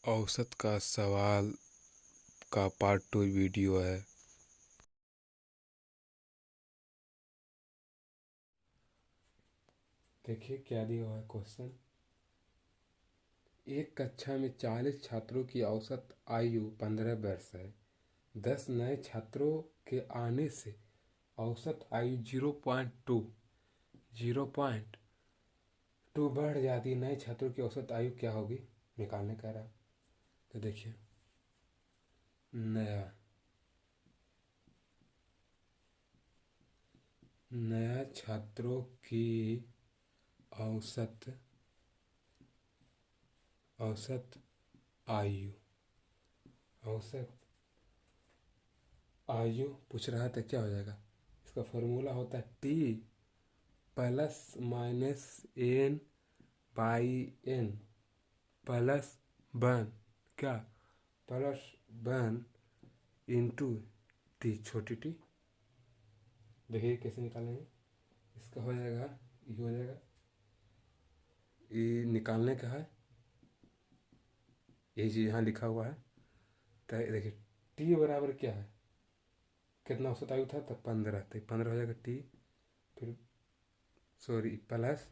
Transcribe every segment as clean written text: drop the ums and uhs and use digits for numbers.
औसत का सवाल का पार्ट 2 वीडियो है। देखिए क्या दिया हुआ है क्वेश्चन। एक कक्षा में 40 छात्रों की औसत आयु 15 वर्ष है। 10 नए छात्रों के आने से औसत आयु 0.2 बढ़ जाती है। नए छात्रों की औसत आयु क्या होगी निकालने का रहा। तो देखिए नया नया छात्रों की औसत औसत आयु औसत आयु पूछ रहा था क्या हो जाएगा। इसका फॉर्मूला होता है t plus minus n by n plus one क्या प्लस वन इंटू टी छोटी टी। देखिए कैसे निकालेंगे। इसका हो जाएगा ये हो जाएगा ये निकालने का है। यही चीज़ यहाँ लिखा हुआ है। तो देखिए टी बराबर क्या है, कितना औसत आयु था तो 15, तो 15 हो जाएगा टी। फिर सॉरी प्लस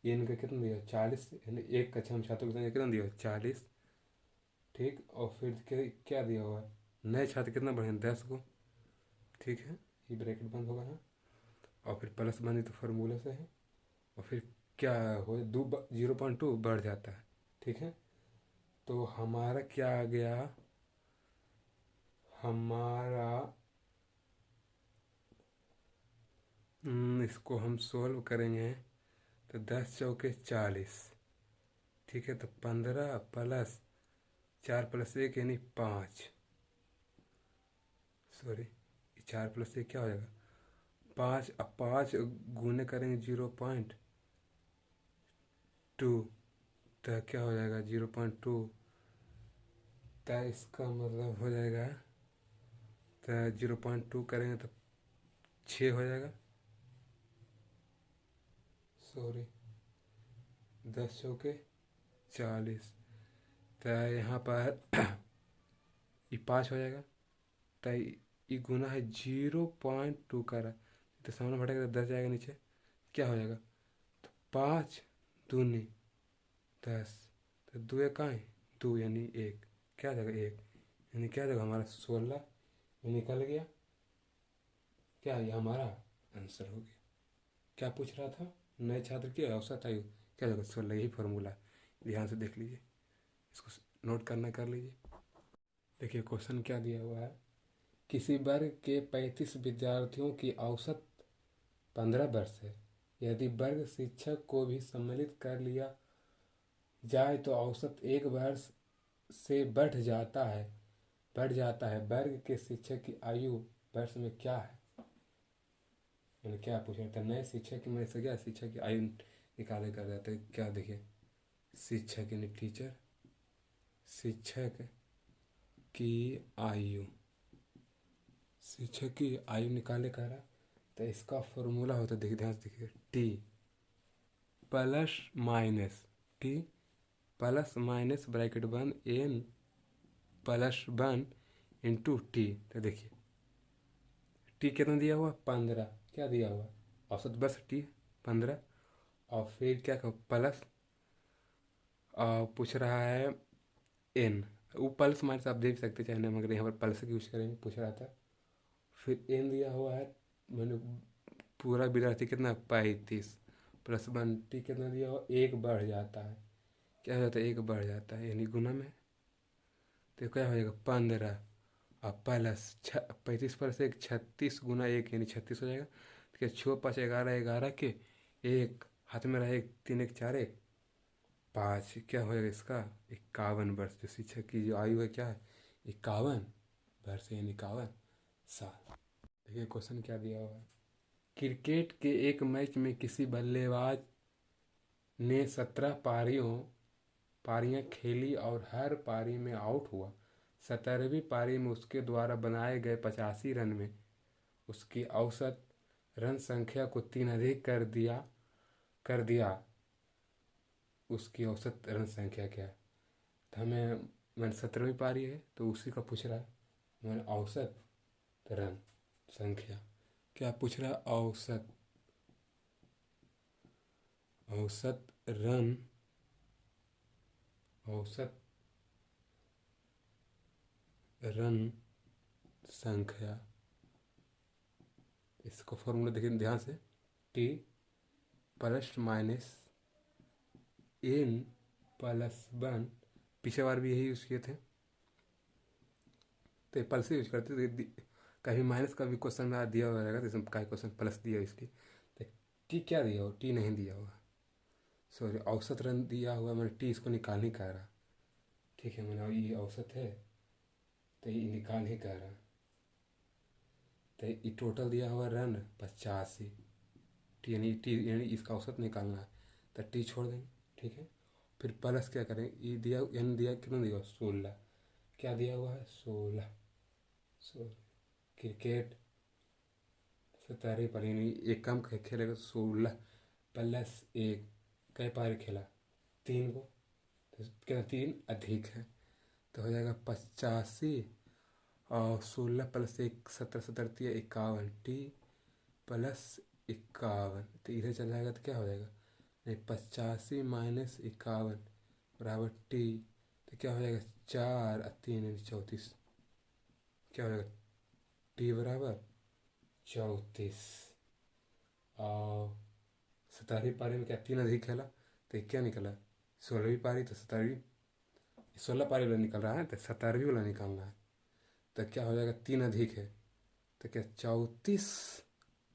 एन का कितना दिया 40, यानी एक कक्षा में छात्रों की संख्या कितना दिया 40। ठीक, और फिर क्या दिया हुआ है, नए छात्र कितना बढ़े 10 को। ठीक है, ये ब्रैकेट बंद होगा यहाँ, और फिर प्लस बने तो फार्मूले से है। और फिर क्या हो 0.2 बढ़ जाता है। ठीक है, तो हमारा क्या आ गया, हमारा इसको हम सोल्व करेंगे तो 10 चौके 40। ठीक है, तो 15 प्लस 4 प्लस 1 यानी 5। सॉरी, 4 प्लस 1 क्या हो जाएगा 5। अब 5 गुने करेंगे 0.2, तो क्या हो जाएगा 0.2। तो इसका मतलब हो जाएगा, तो 0.2 करेंगे तो 6 हो जाएगा। सॉरी, 10 चौके 40, तो यहाँ पर ये 5 हो जाएगा। तो ये गुना है 0.2 का रहा, तो सामने बढ़ेगा तो 10 जाएगा नीचे। क्या हो जाएगा 5 दूनी 10, तो 2 एक आए 2 यानी 1, क्या जाएगा 1, यानी क्या जाएगा हमारा 16। ये निकल गया। क्या ये हमारा आंसर हो गया। क्या पूछ रहा था, नए छात्र की औसत आयु क्या जाएगा 16। यही फॉर्मूला, ध्यान से देख लीजिए, इसको नोट करना कर लीजिए। देखिए क्वेश्चन क्या दिया हुआ है। किसी वर्ग के 35 विद्यार्थियों की औसत 15 वर्ष है। यदि वर्ग शिक्षक को भी सम्मिलित कर लिया जाए तो औसत एक वर्ष से बढ़ जाता है। वर्ग के शिक्षक की आयु वर्ष में क्या है, मैंने क्या पूछ रहा था, नए शिक्षक की, मैंने से क्या शिक्षक की आयु निकाले कर जाते हैं। क्या देखिए, शिक्षक यानी टीचर, शिक्षक की आयु, शिक्षक की आयु निकाले कर रहा, तो इसका फॉर्मूला होता है, देखिए ध्यान से देखिए, T plus minus T plus minus bracket बंद N plus one into T. तो देखिए टी कितना दिया हुआ 15, क्या दिया हुआ औसत बस टी 15, और फिर क्या कहो प्लस पूछ रहा है एन, वो प्लस माइनस आप देख सकते चाहे ना, मगर यहाँ पर प्लस यूज करेंगे पूछ रहा था। फिर एन दिया हुआ है, मैंने पूरा विद्यार्थी कितना 35 प्लस वन टी कितना दिया हुआ, एक बढ़ जाता है, क्या हो जाता है एक बढ़ जाता है यानी गुना में, तो क्या हो जाएगा 15 और प्लस 35 प्लस 1 36 गुना 1 यानी 36 हो जाएगा। तो क्या 6 5 11 11 के एक हाथ में रहा, एक 3 1 4 1 5, क्या हो जाएगा इसका 51 वर्ष। जो शिक्षक की जो आयु है क्या है 51 वर्ष यानी 51 साल। देखिए क्वेश्चन क्या दिया हुआ है। क्रिकेट के एक मैच में किसी बल्लेबाज ने 17 पारियां खेली और हर पारी में आउट हुआ। 17वीं पारी में उसके द्वारा बनाए गए 85 रन में उसकी औसत रन संख्या को 3 अधिक कर दिया। उसकी औसत रन संख्या क्या है। तो हमें मैंने 17वीं पारी है तो उसी का पूछ रहा है। मैंने औसत रन संख्या, क्या पूछ रहा है? औसत रन, औसत रन संख्या। इसको फॉर्मूला देखिए ध्यान से, t plus minus n plus one, पिछले बार भी यही यूज़ किए थे तो प्लस से यूज करते थे। कभी माइनस का भी क्वेश्चन में दिया हुआ रहेगा तो इसमें का क्वेश्चन प्लस दिया इसलिए। तो टी क्या दिया हो? टी नहीं दिया हुआ, सॉरी औसत रन दिया हुआ, मैंने टी इसको निकाल नहीं कह रहा। ठीक है, मैंने ये औसत है तो ये निकाल ही कह रहा। तो ये टोटल दिया हुआ रन 85, टी यानी इसका औसत निकालना है तो टी छोड़ देंगे। ठीक है, फिर प्लस क्या करें? ये दिया एन दिया, कितना दिया? 16। क्या दिया हुआ है? 16। क्रिकेट 17 पर यानी एक कम खेलेगा, 16 प्लस एक, कई पारी खेला? 3 को, तो क्या 3 अधिक है तो हो जाएगा 85, और 16 प्लस एक 17, 17 51, टी प्लस 51, तो इधर चल जाएगा तो क्या हो जाएगा? नहीं, 85 माइनस 51 बराबर टी, तो क्या हो जाएगा? 4 और 3 यानी 34। क्या हो जाएगा? टी बराबर 34। और 17वीं पारी में क्या 3 अधिक खेला तो ये क्या निकला? 16वीं पारी, तो 17वीं 16 पारी वाला निकल रहा है तो 17वीं वाला निकालना है। तो क्या हो जाएगा? 3 अधिक है तो क्या 34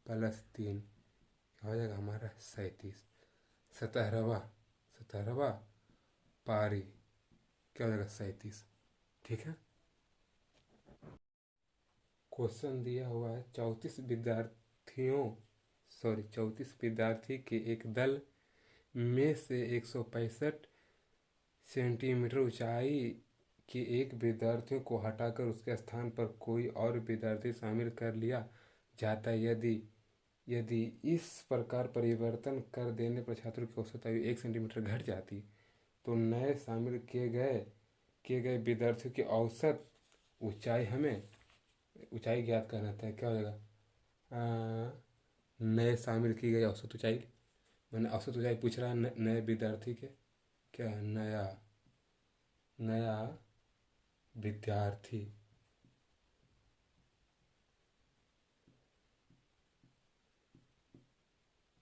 प्लस 3 क्या हो जाएगा हमारा? 37। 17वां पारी क्या हो जाएगा? 37। ठीक है, क्वेश्चन दिया हुआ है 34 विद्यार्थी के एक दल में से 165 सेंटीमीटर ऊंचाई के एक विद्यार्थी को हटाकर उसके स्थान पर कोई और विद्यार्थी शामिल कर लिया जाता है। यदि यदि इस प्रकार परिवर्तन कर देने पर छात्रों की औसत आयु 1 सेंटीमीटर घट जाती तो नए शामिल किए गए विद्यार्थियों की औसत ऊंचाई, हमें ऊंचाई ज्ञात करना था। क्या हो जाएगा? नए शामिल की गई औसत ऊंचाई, मैंने औसत ऊंचाई पूछ रहा है नए विद्यार्थी के, क्या नया नया विद्यार्थी,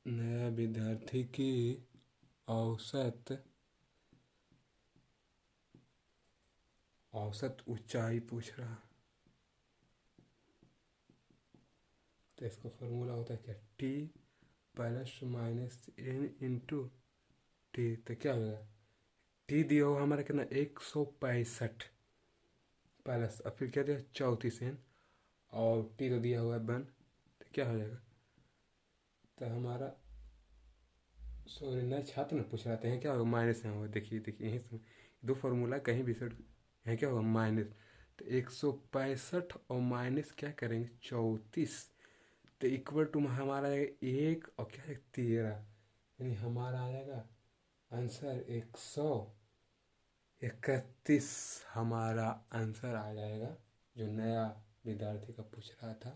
नया विद्यार्थी की औसत ऊंचाई पूछ रहा। तो इसका फॉर्मूला होता है क्या? T plus minus n into T, तो क्या होगा? टी दिया हुआ हमारा कितना? 165 प्लस, और फिर क्या दिया? 34 एन, और टी तो दिया हुआ है 1, तो क्या हो जाएगा? तो हमारा, सॉरी नए छात्र ने पूछ रहा था यहाँ क्या होगा? माइनस यहाँ होगा, देखिए देखिए यहीं से दो फार्मूला कहीं भी सेट, यहाँ क्या होगा? माइनस, तो 165 और माइनस क्या करेंगे? 34, तो इक्वल टू हमारा आएगा 1 और क्या है? 13, यानी हमारा आ जाएगा आंसर 131। हमारा आंसर आ जाएगा जो नया विद्यार्थी का पूछ रहा था।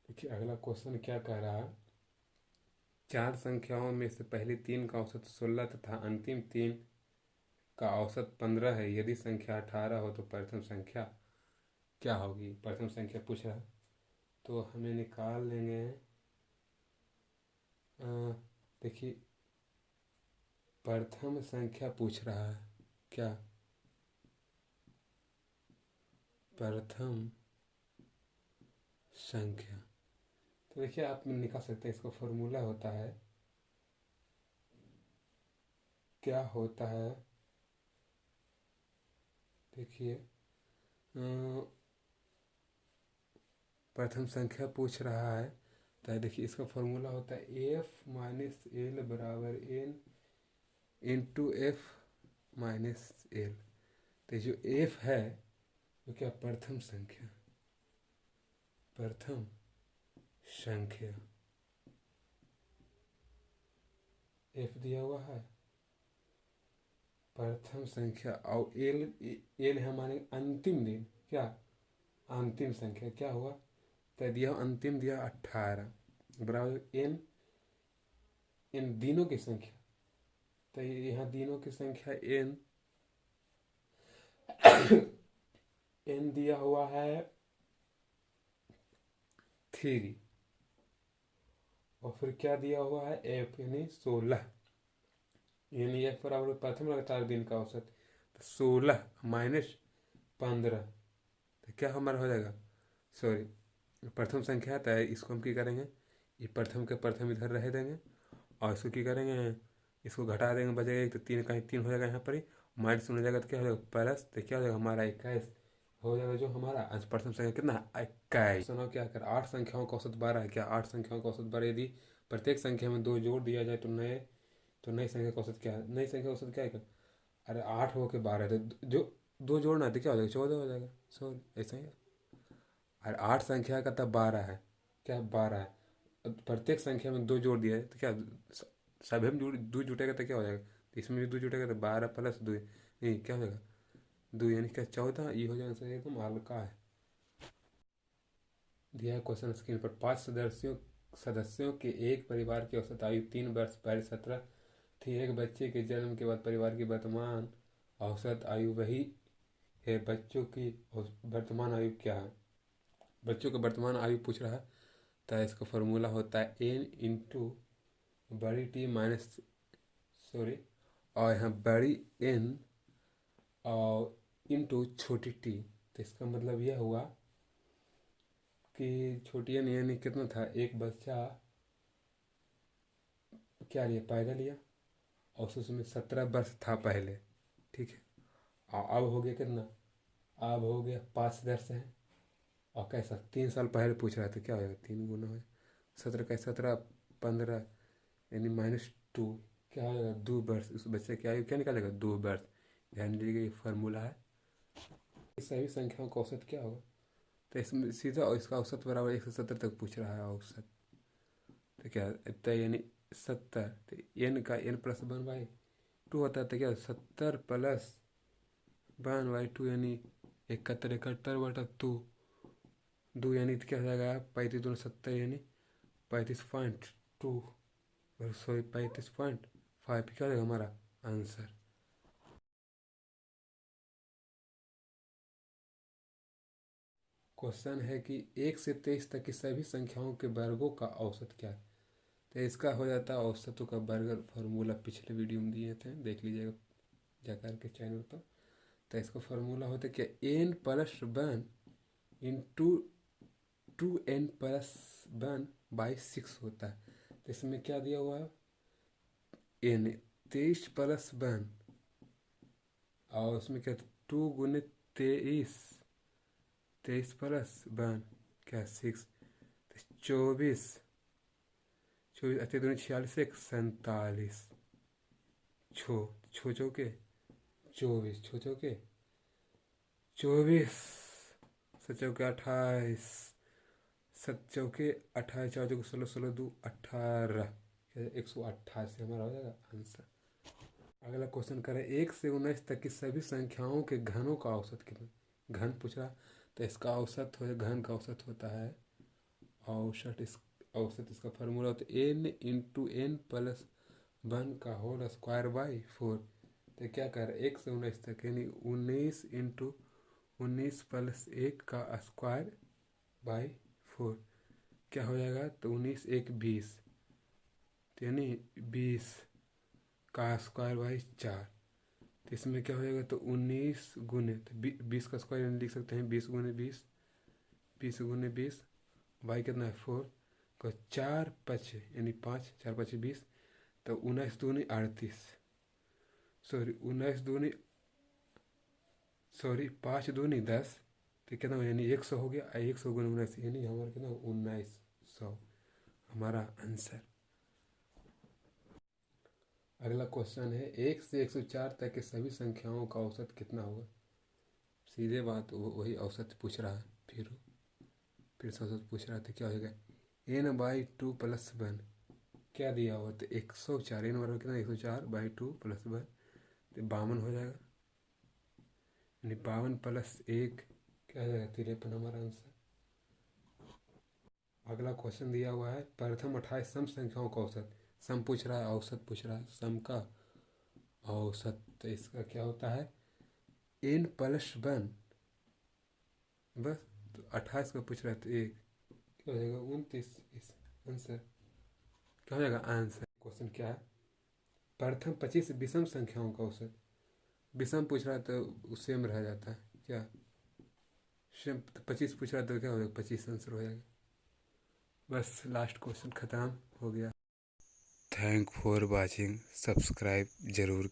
देखिए अगला क्वेश्चन क्या कह रहा है? 4 संख्याओं में से पहली 3 का औसत 16 तथा अंतिम 3 का औसत 15 है। यदि संख्या 18 हो तो प्रथम संख्या क्या होगी? प्रथम संख्या पूछ रहा है तो हमें निकाल लेंगे। देखिए प्रथम संख्या पूछ रहा है, क्या प्रथम संख्या? तो देखिए आप निकाल सकते हैं, इसका फॉर्मूला होता है, क्या होता है? देखिए प्रथम संख्या पूछ रहा है तो देखिए इसका फॉर्मूला होता है एफ माइनस एल बराबर n into f minus l. तो जो एफ है वो क्या? प्रथम संख्या, प्रथम संख्या एफ दिया हुआ है, प्रथम संख्या और एन है हमारे अंतिम दिन, क्या अंतिम संख्या क्या हुआ, तो दिया अंतिम दिया 18 बराबर एन इन दिनों की संख्या, तो यहाँ दिनों की संख्या एन एन दिया हुआ है 3 और फिर क्या दिया हुआ है एफ यानी 16 यानी एफ बराबर प्रथम लगातार दिन का औसत, तो 16 माइनस 15, तो क्या हमारा हो जाएगा, सॉरी प्रथम संख्या है इसको हम क्या करेंगे, ये प्रथम के प्रथम इधर रह देंगे और इसको क्या करेंगे, इसको घटा देंगे, बचेगा एक, तो 3 का 3 हो जाएगा यहाँ पर ही, माइनस हो जाएगा तो क्या हो जाएगा प्लस, तो क्या हो जाएगा हमारा 21 हो जाएगा, जो हमारा प्रथम संख्या कितना 21। सुनो क्या कर 8 संख्याओं का औसत 12 है, क्या 8 संख्याओं का औसत 12, यदि प्रत्येक संख्या में 2 जोड़ दिया जाए तो नई संख्या का औसत क्या है, नई संख्या का औसत क्या है, अरे 8 हो के 12, तो जो 2 जोड़ना है तो क्या हो जाएगा 14 हो जाएगा, सॉरी ऐसा ही है। और 8 संख्या का तब 12 है, क्या 12 है, प्रत्येक संख्या में 2 जोड़ दिया है तो क्या सभी में 2 जुटेगा तो क्या हो जाएगा, तो इसमें भी 2 जुटेगा तो 12 प्लस 2 नहीं क्या हो जाएगा 2 यानी क्या 14, ये हो जाएगा एकदम हल्का है। दिया है क्वेश्चन स्क्रीन पर 5 सदस्यों के एक परिवार की औसत आयु 3 वर्ष पहले 17 थी, एक बच्चे के जन्म के बाद परिवार की वर्तमान औसत आयु वही है, बच्चों की वर्तमान आयु क्या है, बच्चों का वर्तमान आयु पूछ रहा है, तो इसका फॉर्मूला होता है एन इंटू बड़ी टी माइनस सॉरी और यहाँ बड़ी एन और इंटू छोटी टी, तो इसका मतलब यह हुआ कि छोटी एन यानी कितना था, एक बच्चा क्या लिया पैदा लिया और उसमें 17 वर्ष था पहले, ठीक है, और अब हो गया कितना, अब हो गया 5 सदस्य हैं और कैसा 3 साल पहले पूछ रहा था, क्या हो जाएगा 3 गुना हो 17 का 17 15 यानी -2, क्या हो जाएगा 2 वर्ष, उस बच्चे की आयु क्या निकालेगा 2 वर्ष, ध्यान दीजिएगा ये फार्मूला है। सभी संख्याओं का औसत क्या होगा, तो इसमें सीधा और इसका औसत बराबर 170 तक पूछ रहा है औसत, तो क्या इतना यानी 70, तो एन का n प्लस 1/2 होता है, तो क्या 70 प्लस 1/2 यानी 71 यानी क्या हो जाएगा 35 दूनी 70 यानी 35.2 सॉरी 35.5 क्या हो जाएगा हमारा आंसर। क्वेश्चन है कि 1 से 23 तक की सभी संख्याओं के वर्गों का औसत क्या है, तो इसका हो जाता है औसतों का वर्ग, फार्मूला पिछले वीडियो में दिए थे, देख लीजिएगा जाकर के चैनल पर, तो इसका फार्मूला होता है कि n प्लस 1 इंटू 2n+1/6 होता है, तो इसमें क्या दिया हुआ है n 23 प्लस 1 और उसमें क्या 2 गुने 23 23 प्लस 1 क्या 6, 24 24 अच्छे दूनी 46 1 47 छो छो चौके 24 छो चौके 24 सचौके 28 7 चौके 28 4 चौके 16 16 2 18 188 हमारा हो जाएगा आंसर। अगला क्वेश्चन करें 1 से 19 तक की सभी संख्याओं के घनों का औसत कितना, घन पूछ रहा, तो इसका औसत हो घन का औसत होता है औसत इसका फार्मूला होता है n इंटू एन प्लस 1 का होल स्क्वायर बाई 4, तो क्या कर 1 से 19 तक यानी 19 इंटू 19 प्लस 1 का स्क्वायर बाई 4 क्या हो जाएगा, तो 19 1 20, तो यानी 20 का स्क्वायर बाई 4, तो इसमें क्या हो जाएगा, तो 19 गुने तो 20 का स्क्वायर यानी लिख सकते हैं 20 गुने 20 20 गुने 20 बाई कितना है 4 को 4 5 यानी 5 4 5 20, तो 19 दूनी 38 सॉरी 5 दूनी 10, तो कितना यानी 100 हो गया, 100 गुना 19 यानी हमारा कितना 1900 हमारा आंसर। अगला क्वेश्चन है 1 से 104 तक के सभी संख्याओं का औसत कितना होगा, सीधे बात वही औसत पूछ रहा है, फिर से औसत पूछ रहा था, क्या हो जाएगा n/2 प्लस 1 क्या दिया हुआ, तो 104 n बराबर कितना 104/2 प्लस 1, तो 52 हो जाएगा, यानी 52 प्लस 1 क्या हो जाएगा, 53 हमारा आंसर। अगला क्वेश्चन दिया हुआ है प्रथम 28 सम संख्याओं का औसत। सम पूछ रहा है, औसत पूछ रहा है, सम का औसत। तो इसका क्या होता है n+1, बस। तो 28 का पूछ रहा है तो एक क्या हो जाएगा 29। इस आंसर क्या हो जाएगा आंसर। क्वेश्चन क्या है प्रथम 25 विषम संख्याओं का औसत। विषम पूछ रहा है तो सेम रह जाता है क्या, सेम। 25 पूछ रहा है तो क्या हो जाएगा 25 आंसर हो जाएगा। बस लास्ट क्वेश्चन ख़त्म हो गया। Thank for watching. सब्सक्राइब जरूर